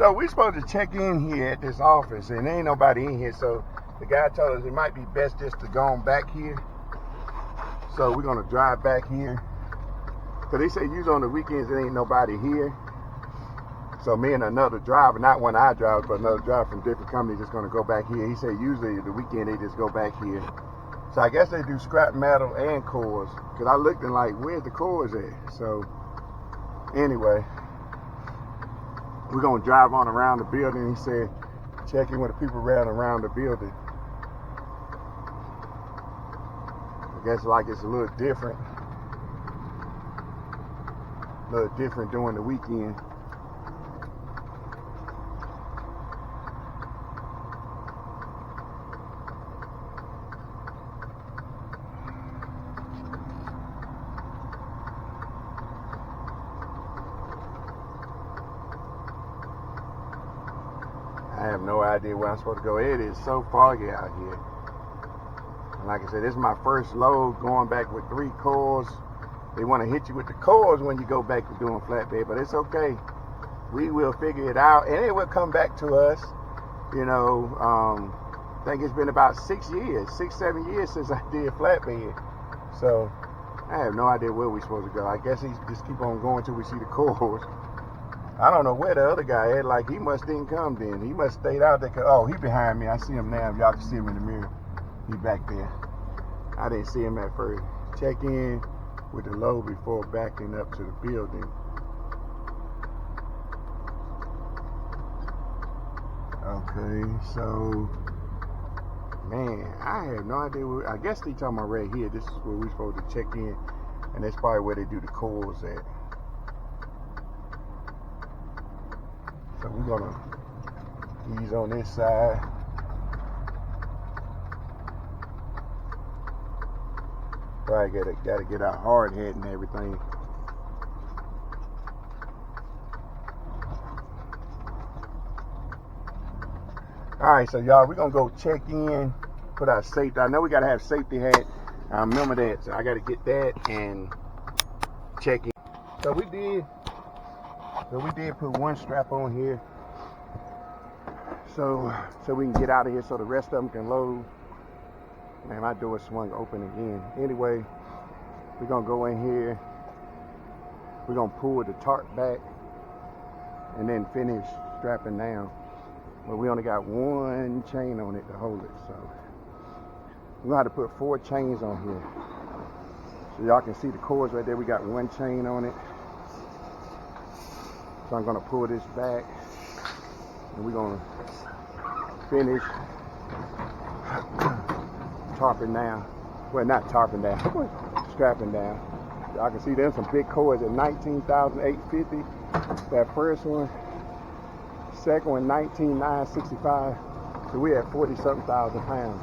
So we're supposed to check in here at this office, and there ain't nobody in here. So the guy told us it might be best just to go on back here. So we're gonna drive back here. Cause they say usually on the weekends there ain't nobody here. So me and another driver, not one of our drivers, but another driver from different companies, just gonna go back here. He said usually the weekend they just go back here. So I guess they do scrap metal and cores. Cause I looked and like, where's the cores at? So anyway, we're gonna drive on around the building. He said, check in with the people around the building. I guess like it's a little different during the weekend. I have no idea where I'm supposed to go. It is so foggy out here. And like I said, this is my first load going back with 3 cores. They want to hit you with the cores when you go back to doing flatbed, but it's okay. We will figure it out, and it will come back to us. You know, I think it's been about 6 years, 6-7 years since I did flatbed. So I have no idea where we're supposed to go. I guess he just keep on going till we see the cores. I don't know where the other guy at. Like, he must didn't come then. He must stayed out there. Oh, he behind me. I see him now. Y'all can see him in the mirror. He back there. I didn't see him at first. Check in with the load before backing up to the building. Okay, so, man, I have no idea where, I guess they talking about right here. This is where we're supposed to check in, and that's probably where they do the cores at. So we're gonna ease on this side. Probably gotta get our hard hat and everything. Alright, so y'all, we're gonna go check in, put our safety. I know we gotta have safety hat. I remember that, so I gotta get that and check in. So we did put one strap on here. So we can get out of here so the rest of them can load. Man, my door swung open again. Anyway, we're gonna go in here. We're gonna pull the tarp back and then finish strapping down. But we only got one chain on it to hold it, so we're gonna have to put 4 chains on here. So y'all can see the cords right there. We got one chain on it. So I'm gonna pull this back and we're gonna finish tarping down. Well, not tarping down, strapping down. Y'all can see there's some big cords at 19,850. That first one, second one, 19,965. So we had 40-something thousand pounds.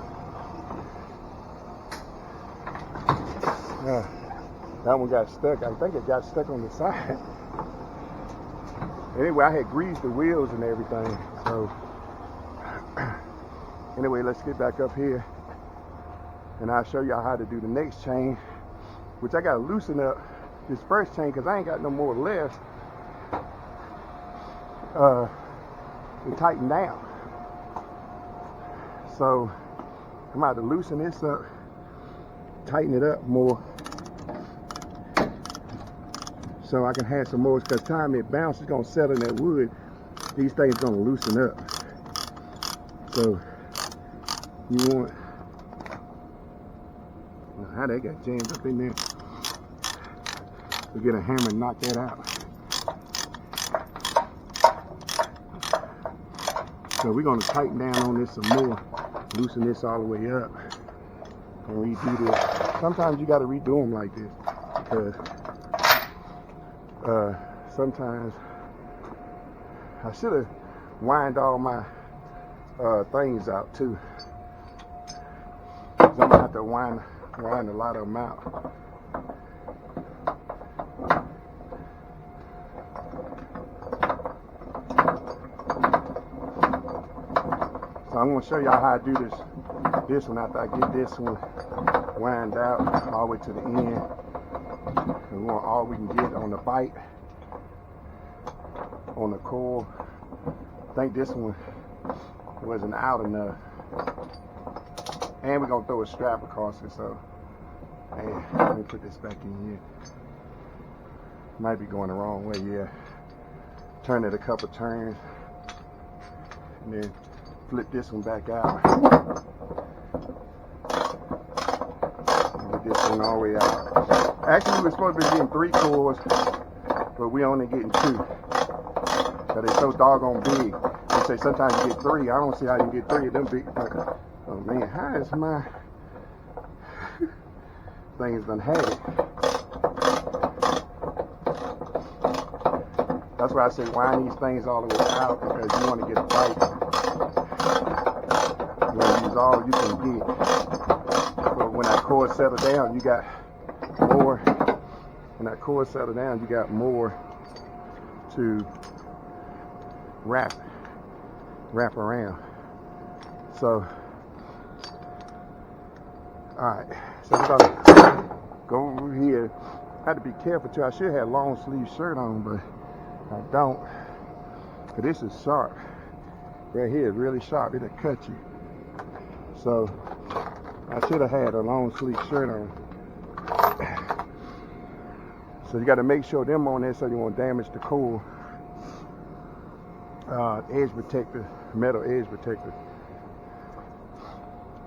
That one got stuck. I think it got stuck on the side. Anyway, I had greased the wheels and everything. So anyway, let's get back up here. And I'll show y'all how to do the next chain, which I gotta loosen up this first chain because I ain't got no more left to tighten down. So I'm about to loosen this up, tighten it up more so I can have some more, because time it bounces, it's gonna settle in that wood. These things gonna loosen up. So you want, how that got jammed up in there. We get a hammer and knock that out. So we're gonna tighten down on this some more, loosen this all the way up, and redo this. Sometimes you gotta redo them like this, because sometimes I should have wind all my things out too. So I'm gonna have to wind a lot of them out. So I'm gonna show y'all how I do this one after I get this one wind out all the way to the end. And we want all we can get on the bite, on the core, I think this one wasn't out enough. And we're gonna throw a strap across it, so man, let me put this back in here. Might be going the wrong way, yeah. Turn it a couple turns and then flip this one back out. Get this one all the way out. Actually, we're supposed to be getting 3 cords, but we only getting 2. So they're so doggone big. They say sometimes you get 3. I don't see how you get 3 of them big. Oh man, how is my things done had it? That's why I say wind these things all the way out, because you want to get it right. You want to use all you can get. But when that cord settle down, you got more. When that cord settle down, you got more to wrap around. So, all right. So we're gonna go over here. I had to be careful too. I should have long sleeve shirt on, but I don't. But this is sharp. Right here is really sharp. It'll cut you. So I should have had a long sleeve shirt on. So you got to make sure them on there so you won't damage the cord. Edge protector, metal edge protector.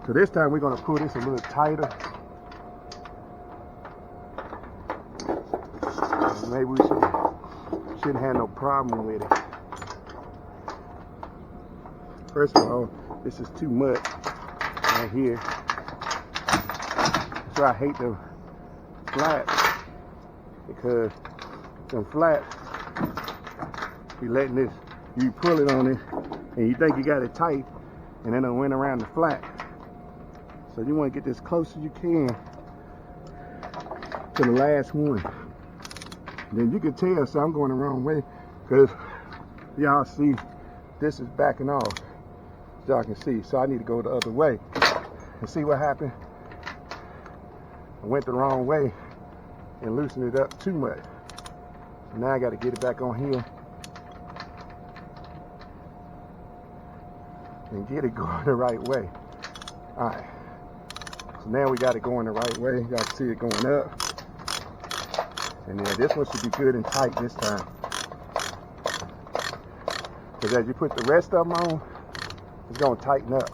So this time we're going to pull this a little tighter. Maybe we shouldn't have no problem with it. First of all, this is too much right here. So I hate the flat, because them flat, you letting this, you pull it on it and you think you got it tight, and then it went around the flat. So you want to get this close as you can to the last one. Then you can tell, so I'm going the wrong way, because y'all see this is backing off. Y'all can see, so I need to go the other way. And see what happened? I went the wrong way and loosened it up too much. So now I got to get it back on here and get it going the right way. All right. So now we got it going the right way. You got to see it going up. And then this one should be good and tight this time. Because as you put the rest of them on, it's going to tighten up.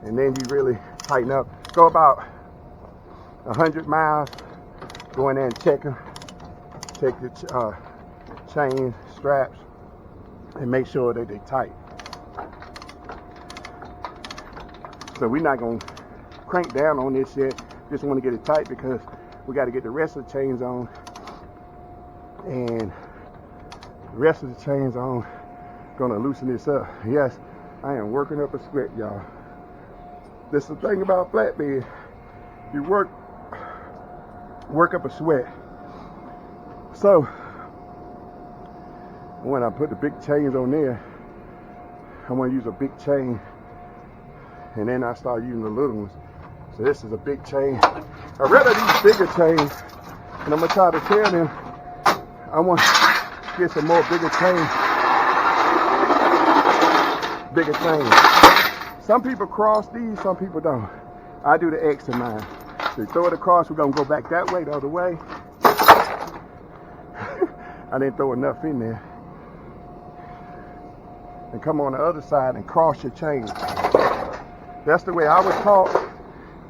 And then you really tighten up. Go about 100 miles. Go in there and check them. Check the chain straps and make sure that they're tight. So we're not going to crank down on this yet. Just want to get it tight because we got to get the rest of the chains on. And the rest of the chains on, going to loosen this up. Yes, I am working up a sweat, y'all. This is the thing about flatbed. You work up a sweat. So when I put the big chains on there, I want to use a big chain, and then I start using the little ones. So this is a big chain. I rather these bigger chains, and I'm gonna try to tell them I want to get some more bigger chains. Bigger chains. Some people cross these, some people don't. I do the X in mine. So you throw it across, we're gonna go back that way, the other way. I didn't throw enough in there. And come on the other side and cross your chain. That's the way I was taught.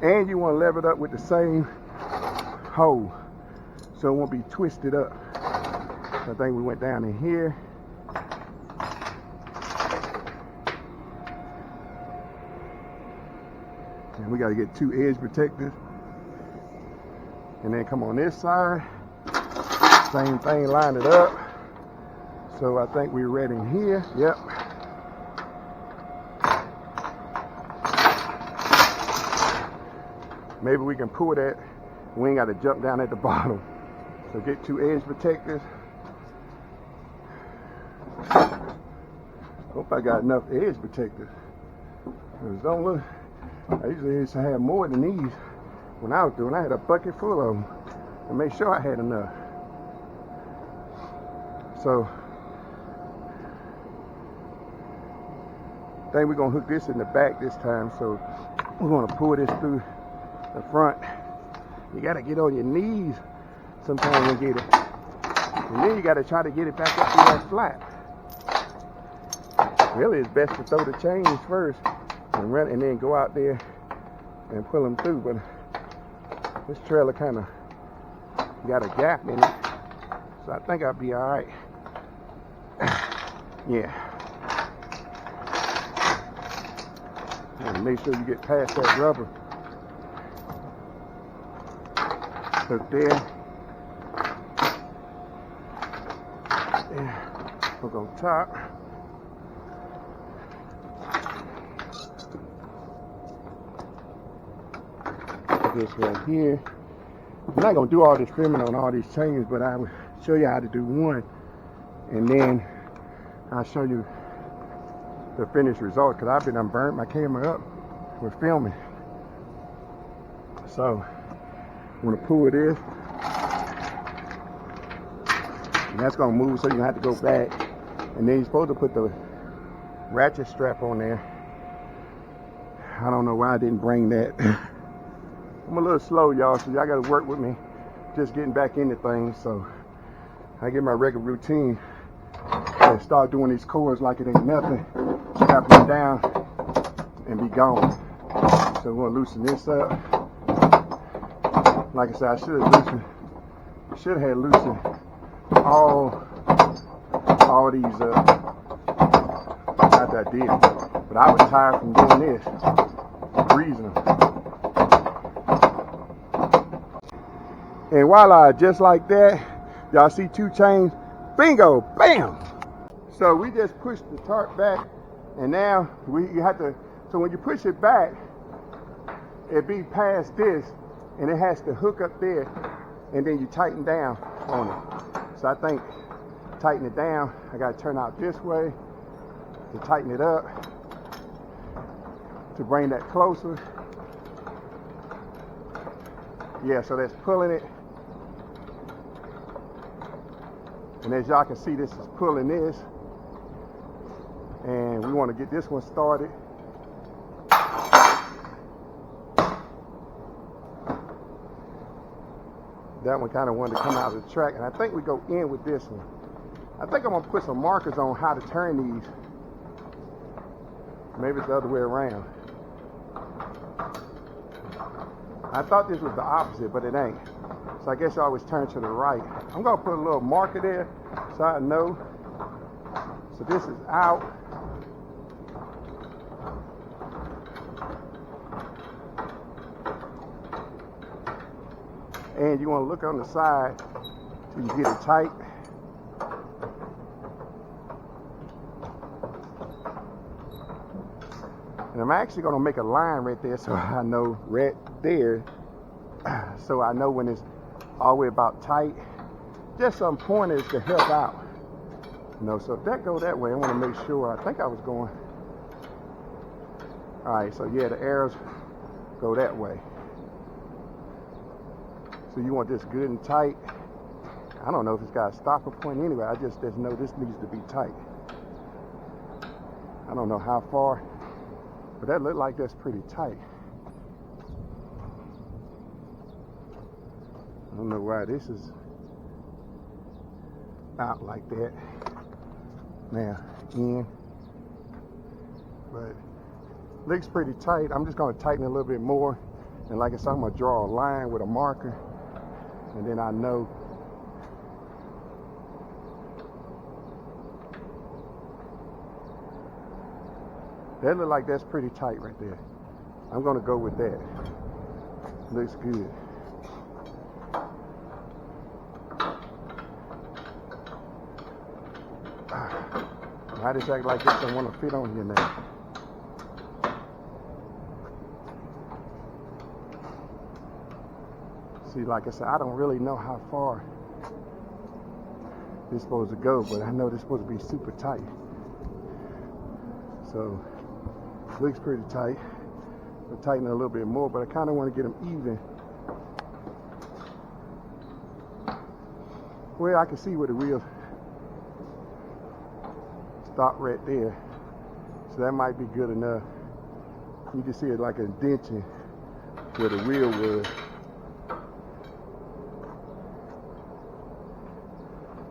And you want to level it up with the same hole, so it won't be twisted up. I think we went down in here. And we got to get 2 edge protectors. And then come on this side. Same thing, line it up. So I think we're ready in here. Yep. Maybe we can pull that. We ain't got to jump down at the bottom. So get 2 edge protectors. Hope I got enough edge protectors. Don't look. I usually used to have more than these when I was doing. I had a bucket full of them to make sure I had enough. So I think we're gonna hook this in the back this time, so we're gonna pull this through the front. You gotta get on your knees sometimes and get it. And then you gotta try to get it back up to that flat. Really, it's best to throw the chains first and run, and then go out there and pull them through. But this trailer kind of got a gap in it, so I think I'll be all right. Yeah. And make sure you get past that rubber. Hook there. Hook on top. This right here. I'm not gonna do all this trimming on all these chains, but I will show you how to do one, and then I'll show you the finished result, because I've been burnt my camera up with filming. So I'm gonna pull this, and that's gonna move, so you don't have to go back. And then you're supposed to put the ratchet strap on there. I don't know why I didn't bring that. I'm a little slow, y'all, so y'all gotta work with me just getting back into things. So I get my regular routine and start doing these chords like it ain't nothing. Strap them down and be gone. So we're gonna loosen this up. Like I said, I should have had loosened all these not that I did, but I was tired from doing this, greasing them. And voila, just like that, y'all see two chains, bingo, bam. So we just pushed the tarp back, and now you have to, so when you push it back, it be past this, and it has to hook up there, and then you tighten down on it. So I think tighten it down, I gotta turn out this way to tighten it up, to bring that closer. Yeah, so that's pulling it. And as y'all can see, this is pulling this. And we want to get this one started. That one kind of wanted to come out of the track. And I think we go in with this one. I think I'm going to put some markers on how to turn these. Maybe it's the other way around. I thought this was the opposite, but it ain't. So I guess I always turn to the right. I'm gonna put a little marker there so I know. So this is out. And you wanna look on the side till you get it tight. And I'm actually gonna make a line right there so I know right there. So I know when it's all the way about tight. Just some pointers to help out. You know, so if that go that way, I want to make sure. I think I was going. All right, so yeah, the arrows go that way. So you want this good and tight. I don't know if it's got a stopper point anyway. I just know this needs to be tight. I don't know how far, but that looked like that's pretty tight. I don't know why this is out like that. Now, in. But looks pretty tight. I'm just going to tighten a little bit more. And like I said, I'm going to draw a line with a marker. And then I know. That look like that's pretty tight right there. I'm going to go with that. Looks good. Why does it act like this don't want to fit on here now? See, like I said, I don't really know how far this is supposed to go, but I know this is supposed to be super tight. So, it looks pretty tight. I'll tighten it a little bit more, but I kind of want to get them even. Well, I can see where the wheel stop right there. So that might be good enough. You can see it like a indention where the wheel was.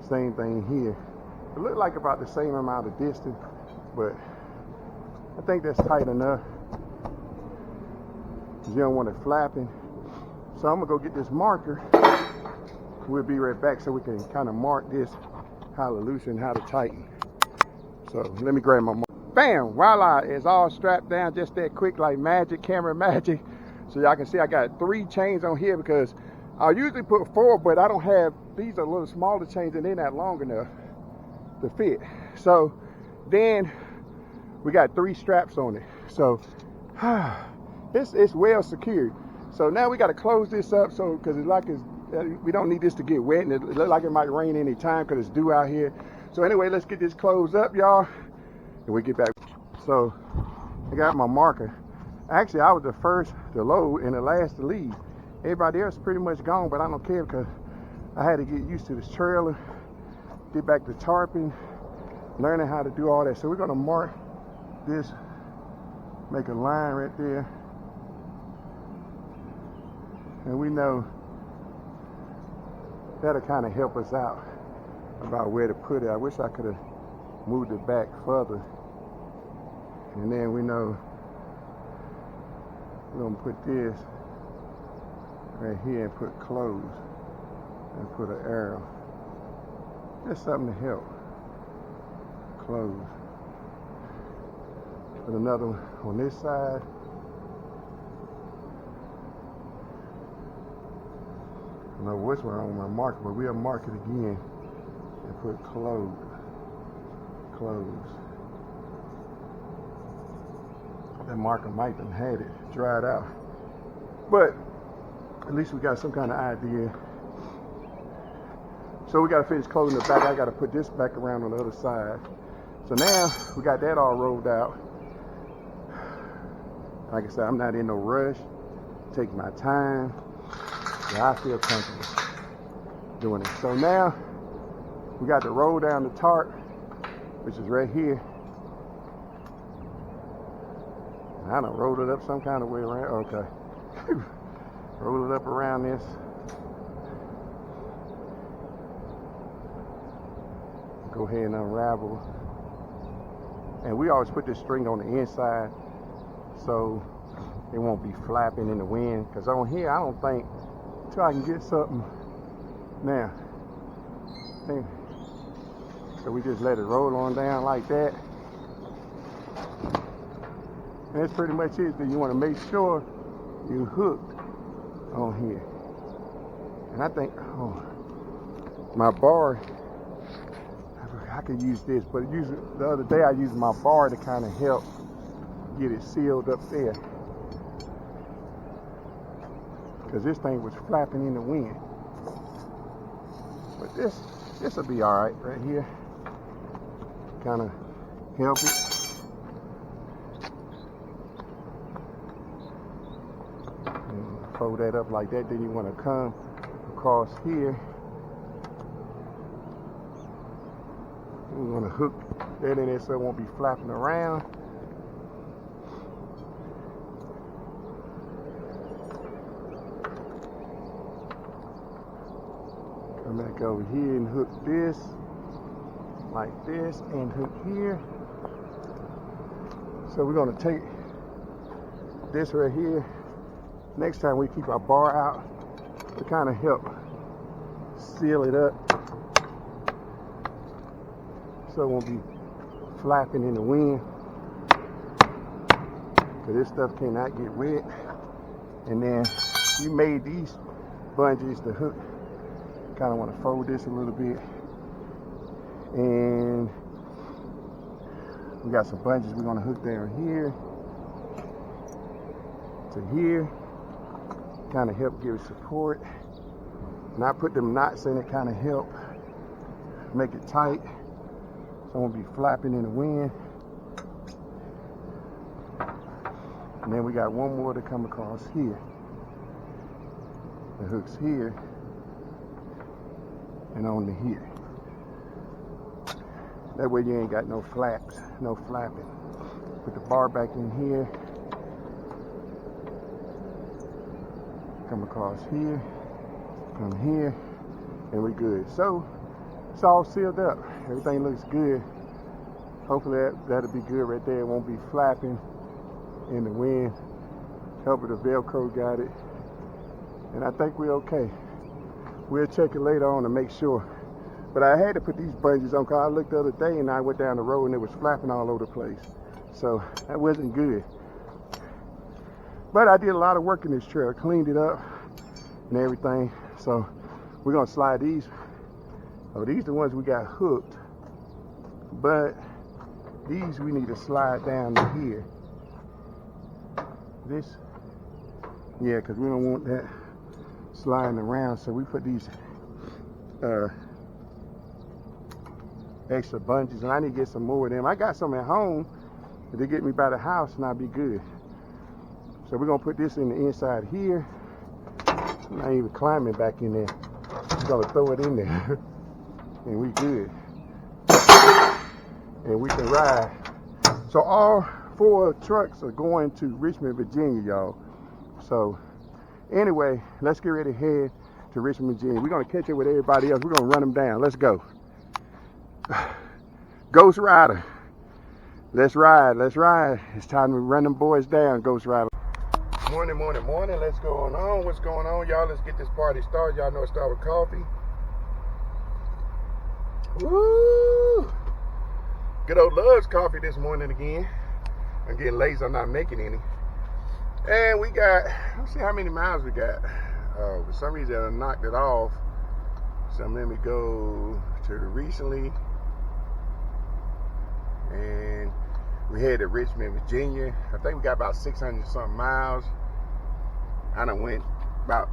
Same thing here. It looked like about the same amount of distance, but I think that's tight enough. You don't want it flapping. So I'm gonna go get this marker. We'll be right back so we can kind of mark this, how to loosen, how to tighten. So let me grab my marker. Bam, voila, it's all strapped down just that quick, like magic, camera magic. So y'all can see I got 3 chains on here because I usually put 4, but I don't have, these are a little smaller chains and they're not long enough to fit. So then we got 3 straps on it. So it's well secured. So now we got to close this up, so because it's like we don't need this to get wet, and it looks like it might rain any time because it's due out here. So anyway, let's get this closed up, y'all, and we get back. So I got my marker. Actually, I was the first to load and the last to leave. Everybody else pretty much gone, but I don't care because I had to get used to this trailer, get back to tarping, learning how to do all that. So we're gonna mark this, make a line right there. And we know that'll kind of help us out about where to put it. I wish I could have moved it back further. And then we know we're gonna put this right here and put close and put an arrow. Just something to help. Close. Put another one on this side. I don't know which one on my marker, but we'll mark it again and put close. Close. That marker might have had it dried out, but at least we got some kind of idea. So we got to finish closing the back. I got to put this back around on the other side. So now we got that all rolled out. Like I said, I'm not in no rush. Take my time. Yeah, I feel comfortable doing it. So now we got to roll down the tarp, which is right here. I done rolled it up some kind of way around. Okay. Roll it up around this. Go ahead and unravel. And we always put this string on the inside so it won't be flapping in the wind. Because on here, I don't think, until I can get something now. So we just let it roll on down like that. And that's pretty much it. Then you want to make sure you hooked on here. And I think, my bar, I could use this, but usually the other day I used my bar to kind of help get it sealed up there. Because this thing was flapping in the wind. But this will be all right here. Kind of help it. And fold that up like that. Then you want to come across here. We want to hook that in there so it won't be flapping around. Come back over here and hook this like this and hook here. So we're going to take this right here. Next time we keep our bar out to kind of help seal it up so it won't be flapping in the wind. Because this stuff cannot get wet. And then you made these bungees to hook. Kind of want to fold this a little bit. And we got some bungees we're going to hook down here to here. Kind of help give it support. And I put them knots in it, kind of help make it tight. So it won't be flapping in the wind. And then we got one more to come across here. The hook's here and on the here. That way you ain't got no flaps, no flapping. Put the bar back in here. Come across here. Come here. And we're good. So it's all sealed up. Everything looks good. Hopefully that'll be good right there. It won't be flapping in the wind. Hopefully the Velcro got it. And I think we're okay. We'll check it later on to make sure. But I had to put these bungees on because I looked the other day and I went down the road and it was flapping all over the place. So that wasn't good. But I did a lot of work in this truck. Cleaned it up and everything. So we're gonna slide these. Oh, these are the ones we got hooked. But these we need to slide down to here. This, yeah, because we don't want that sliding around. So we put these extra bungees, and I need to get some more of them. I got some at home, but they get me by the house and I'll be good. So we're gonna put this in the inside here. I'm not even climbing back in there. I'm gonna throw it in there. And we good. And we can ride. So all 4 trucks are going to Richmond, Virginia, y'all. So anyway, let's get ready to head to Richmond, Virginia. We're gonna catch up with everybody else. We're gonna run them down. Let's go. Ghost Rider. Let's ride. Let's ride. It's time to run them boys down, Ghost Rider. Morning, morning, morning. Let's go on. What's going on, y'all? Let's get this party started. Y'all know it started with coffee. Woo! Good old Love's coffee this morning again. I'm getting lazy. I'm not making any. And we got, let's see how many miles we got. For some reason I knocked it off. So let me go to recently. And we headed to Richmond, Virginia. I think we got about 600 something miles. I done went about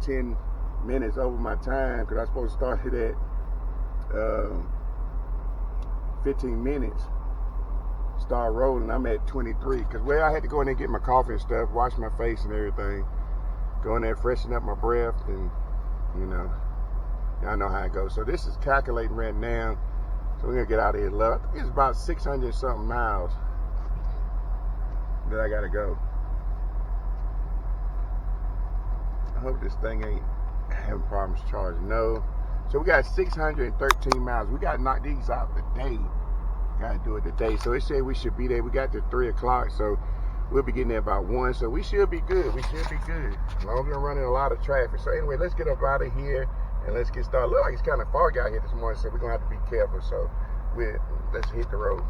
10 minutes over my time because I was supposed to start it at 15 minutes. Start rolling. I'm at 23 because I had to go in there and get my coffee and stuff, wash my face and everything, go in there, freshen up my breath, and you know, y'all know how it goes. So this is calculating right now. So we're gonna get out of here. I think it's about 600 something miles that I gotta go. I hope this thing ain't having problems charging. No. So we got 613 miles. We gotta knock these out today. Gotta do it today. So it said we should be there. We got to 3 o'clock, so we'll be getting there about 1. So we should be good. We should be good. As long as we're running a lot of traffic. So anyway, let's get up out of here and let's get started. Look like it's kind of foggy out here this morning, so we're gonna have to be careful. So let's hit the road.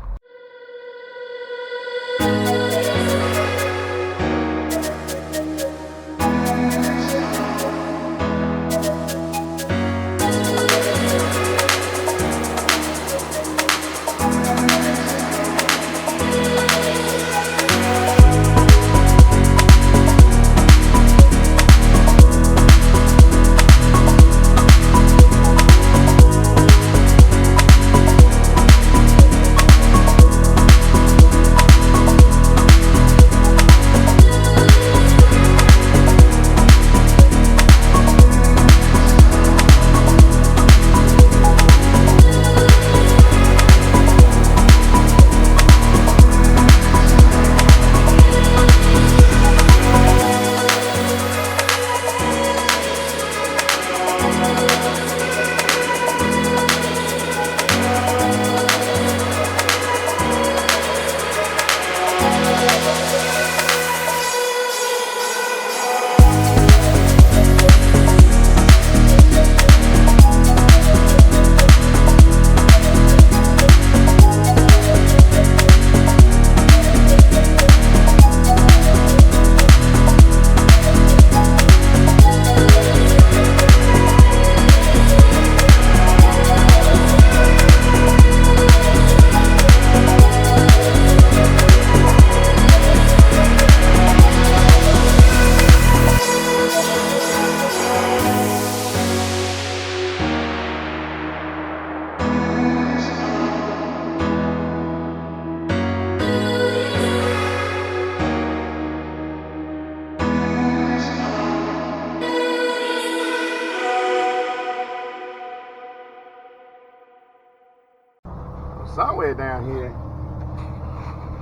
Somewhere down here,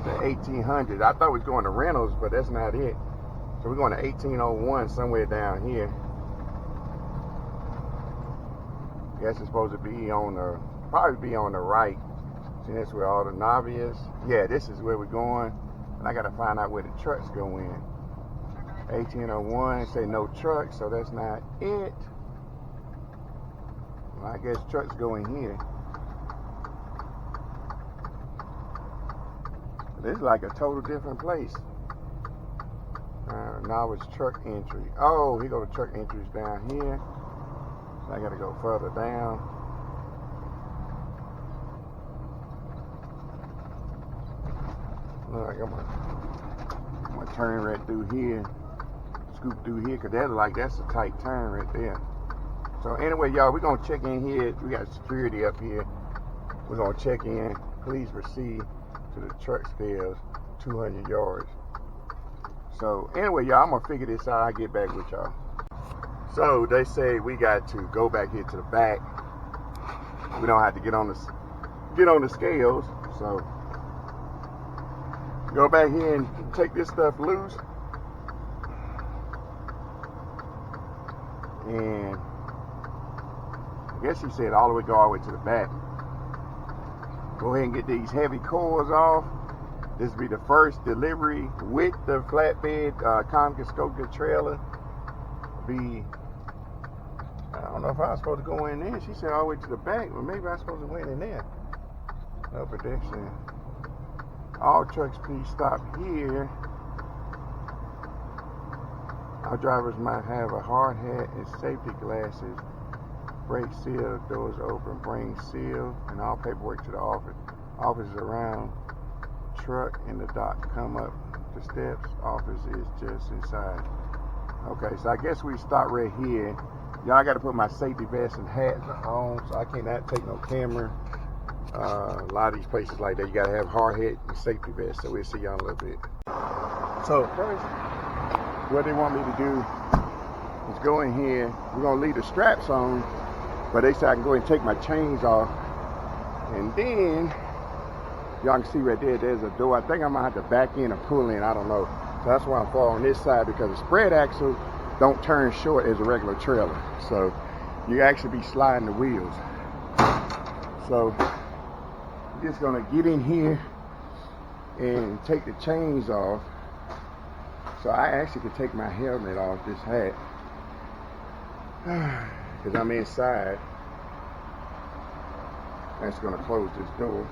The 1800. I thought we was going to Reynolds, but that's not it. So we're going to 1801 somewhere down here. Guess it's supposed to be on the, probably be on the right. See, that's where all the Navi is. Yeah, this is where we're going. And I got to find out where the trucks go in. 1801, say no trucks, so that's not it. Well, I guess trucks go in here. This is like a total different place. Now it's truck entry. Oh, here go the truck entries down here. So I got to go further down. Look, I'm gonna turn right through here, scoop through here, cause that's a tight turn right there. So anyway, y'all, we're gonna check in here. We got security up here. We're gonna check in. Please proceed to the truck stairs, 200 yards. So anyway, y'all, I'm gonna figure this out. I'll get back with y'all. So they say we got to go back here to the back. We don't have to get on the scales. So go back here and take this stuff loose. And I guess he said all the way to the back. Go ahead and get these heavy cores off. This will be the first delivery with the flatbed Comcast trailer. I don't know if I was supposed to go in there. She said all the way to the back. Well, maybe I was supposed to went in there. No prediction. All trucks please stop here. Our drivers might have a hard hat and safety glasses. Brake seal, doors open, bring seal, and all paperwork to the office. Office is around truck and the dock. Come up the steps. Office is just inside. Okay, so I guess we start right here. Y'all got to put my safety vest and hats on, so I cannot take no camera. A lot of these places like that, you got to have hard hat and safety vest. So we'll see y'all in a little bit. So first, what they want me to do is go in here. We're gonna leave the straps on, but they said I can go ahead and take my chains off, and then y'all can see right there, there's a door. I think I'm gonna have to back in or pull in, I don't know. So that's why I'm far on this side, because the spread axle don't turn short as a regular trailer. So you actually be sliding the wheels. So I'm just gonna get in here and take the chains off. So I actually could take my helmet off, this hat, because I'm inside. That's gonna close this door.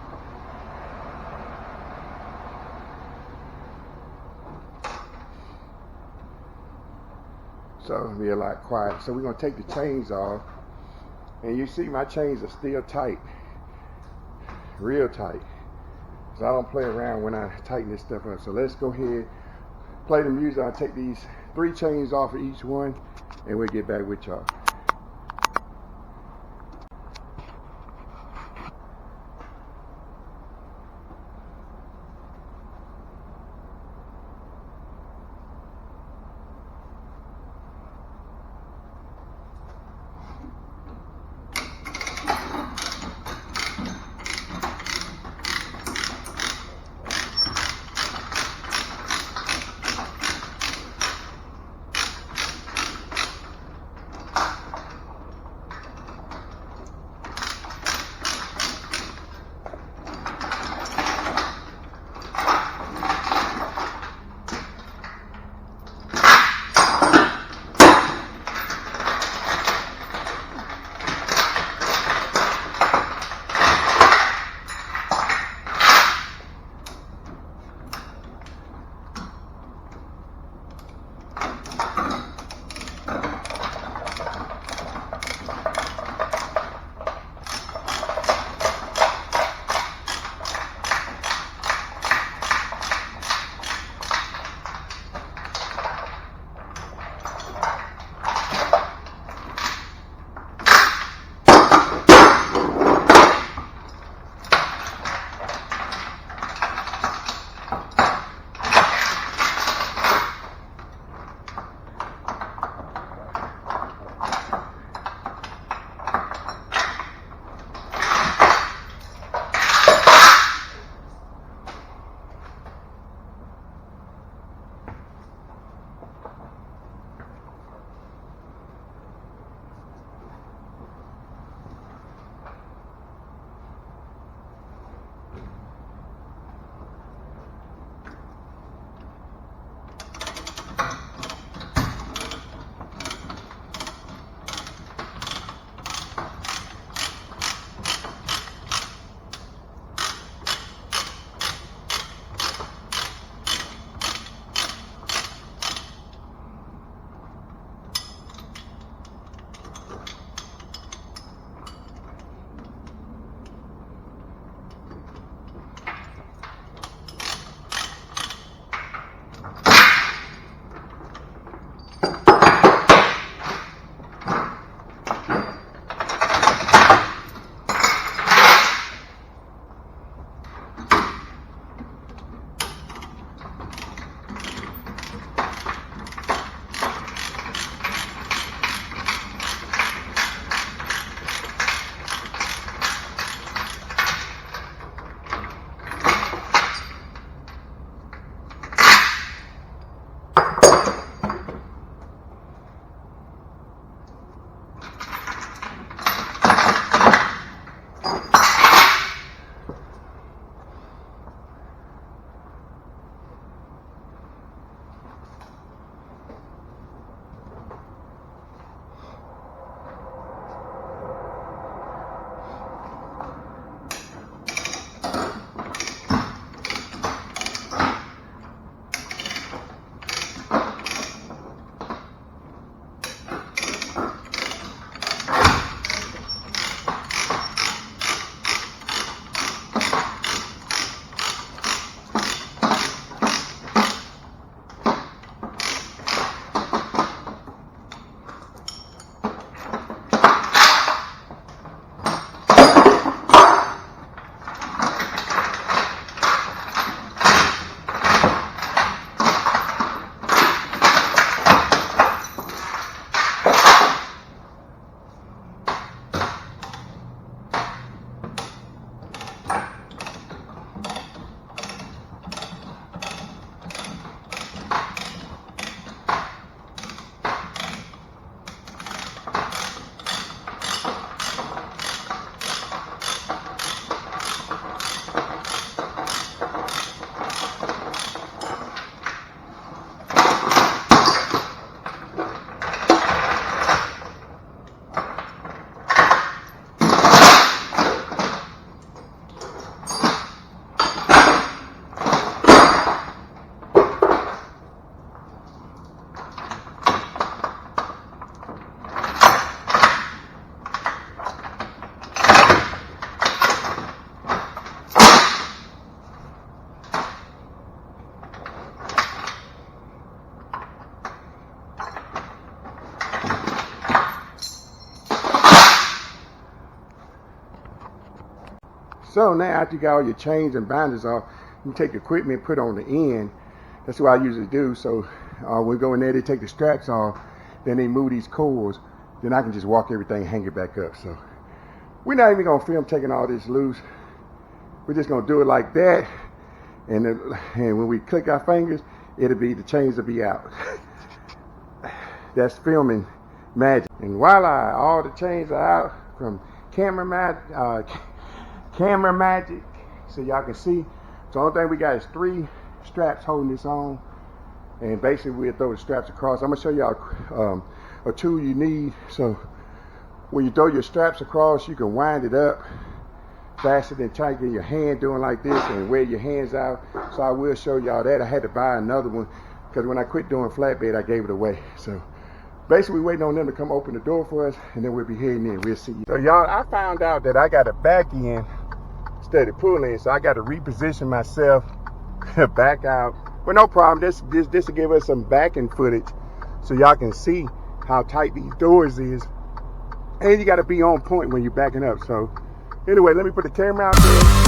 So it'll be a lot quiet. So we're gonna take the chains off, and you see my chains are still tight, real tight. So I don't play around when I tighten this stuff up. So let's go ahead, play the music. I'll take these 3 chains off of each one, and we'll get back with y'all. So now after you got all your chains and binders off, you take the equipment, put on the end. That's what I usually do. So when we go in there, they take the straps off, then they move these cords, then I can just walk everything, hang it back up. So we're not even gonna film taking all this loose. We're just gonna do it like that, and when we click our fingers, the chains will be out. That's filming magic. And voila, all the chains are out from camera magic, so y'all can see. So the only thing we got is 3 straps holding this on, and basically we'll throw the straps across. I'm gonna show y'all a tool you need. So when you throw your straps across, you can wind it up faster than trying to get your hand doing like this and wear your hands out. So I will show y'all that. I had to buy another one because when I quit doing flatbed, I gave it away. So basically, we're waiting on them to come open the door for us, and then we'll be heading in. We'll see you. So y'all, I found out that I got a back end instead of pulling, so I got to reposition myself back out. Well, no problem. This will give us some backing footage so y'all can see how tight these doors is. And you got to be on point when you're backing up. So anyway, let me put the camera out there.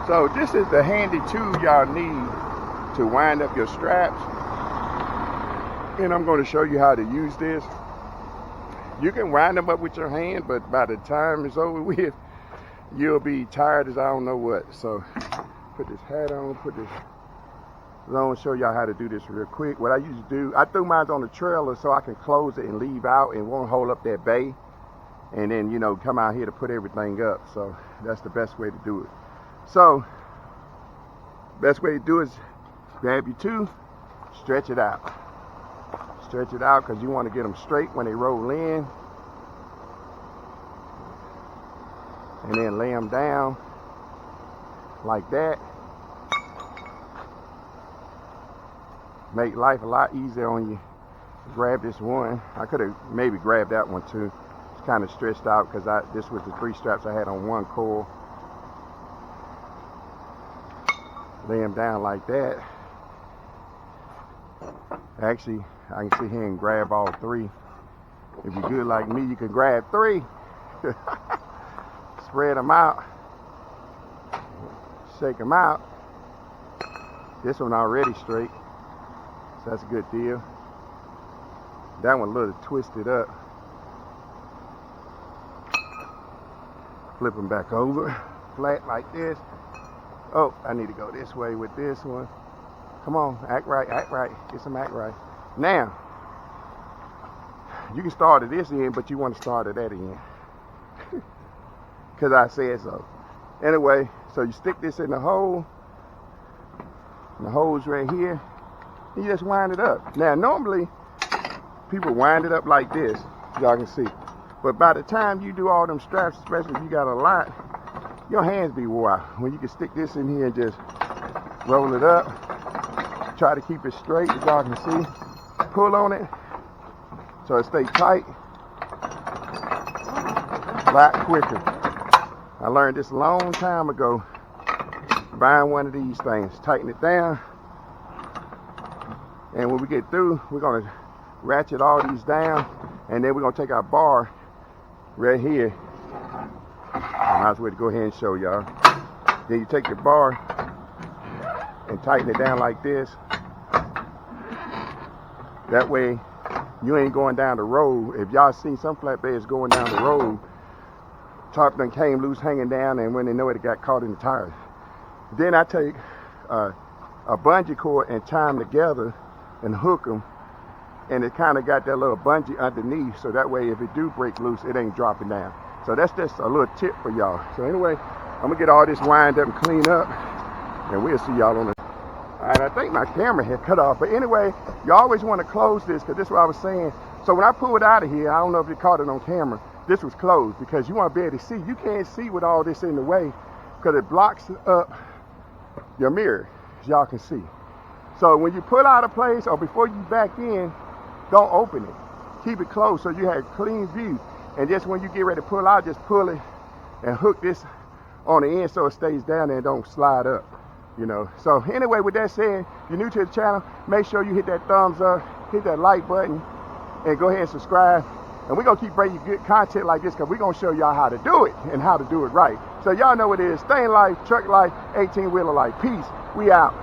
So this is the handy tool y'all need to wind up your straps. And I'm going to show you how to use this. You can wind them up with your hand, but by the time it's over with, you'll be tired as I don't know what. So put this hat on, put this on, show y'all how to do this real quick. What I usually do, I threw mine on the trailer so I can close it and leave out and won't hold up that bay. And then, you know, come out here to put everything up. So that's the best way to do it. So, best way to do is grab your tool, stretch it out. Stretch it out because you want to get them straight when they roll in. And then lay them down like that. Make life a lot easier on you. Grab this one. I could have maybe grabbed that one too. It's kind of stretched out because this was the 3 straps I had on one coil. Lay them down like that. Actually, I can sit here and grab all 3. If you're good like me, you can grab 3. Spread them out. Shake them out. This one already straight, so that's a good deal. That one a little twisted up. Flip them back over, flat like this. Oh, I need to go this way with this one. Come on, act right, act right. Get some act right. Now, you can start at this end, but you want to start at that end. Because I said so. Anyway, so you stick this in the hole. And the hole's right here. And you just wind it up. Now, normally, people wind it up like this, y'all can see. But by the time you do all them straps, especially if you got a lot, your hands be wore out. When you can stick this in here and just roll it up, try to keep it straight, as y'all can see. Pull on it so it stays tight. A lot quicker. I learned this a long time ago, buying one of these things. Tighten it down, and when we get through, we're gonna ratchet all these down, and then we're gonna take our bar right here. I might as well go ahead and show y'all. Then you take your bar and tighten it down like this. That way you ain't going down the road. If y'all seen some flatbeds going down the road, top done came loose hanging down, and when they know it got caught in the tires. Then I take a bungee cord and tie them together and hook them, and it kind of got that little bungee underneath, so that way if it do break loose, it ain't dropping down. So that's just a little tip for y'all. So anyway, I'm gonna get all this wind up and clean up, and we'll see y'all on the... All right, I think my camera had cut off, but anyway, you always want to close this, because this is what I was saying. So when I pulled out of here, I don't know if you caught it on camera, this was closed, because you want to be able to see. You can't see with all this in the way, because it blocks up your mirror, as y'all can see. So when you pull out of place, or before you back in, don't open it. Keep it closed so you have clean view. And just when you get ready to pull out, just pull it and hook this on the end so it stays down there and don't slide up, you know. So anyway, with that said, if you're new to the channel, make sure you hit that thumbs up, hit that like button, and go ahead and subscribe. And we're gonna keep bringing you good content like this, because we're gonna show y'all how to do it and how to do it right. So y'all know what it is. Stay in life, truck life, 18-wheeler life. Peace. We out.